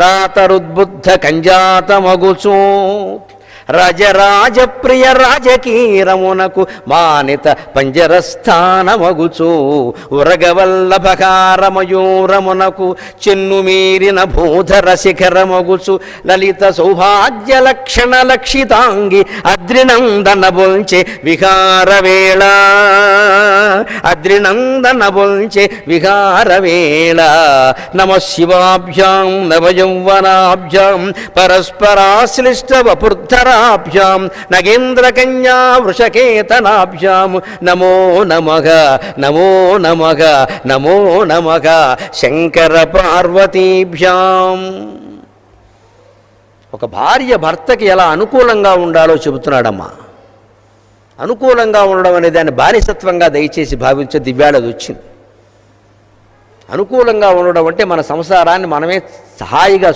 రాతరుద్బుద్ధ కంజాతమగుచూ రజరాజప్రియ రాజకీరమునకు మానిత పంజరస్థానమగుచూ ఉరగవల్లభకారమయూరమునకు చెన్నుమీరిన భూధర శిఖరమగుచు లలిత సౌభాగ్య లక్షణ లక్షితాంగి అద్రినందన బొల్చె విహారవేళ అద్రినందన బొల్చె విహారవేళ నమ శివాభ్యాం నవయౌవనాభ్యాం పరస్పరాశ్లిష్ట వపుర్ధరా నగేంద్రకన్యా వృషకేతనాభ్యాం నమో నమః నమో నమః నమో నమః శంకర పార్వతీభ్యాం. ఒక భార్య భర్తకి ఎలా అనుకూలంగా ఉండాలో చెబుతున్నాడమ్మా. అనుకూలంగా ఉండడం అనే దాన్ని బానిసత్వంగా దయచేసి భావించే దివ్యాలది వచ్చింది. అనుకూలంగా ఉండడం అంటే మన సంసారాన్ని మనమే హాయిగా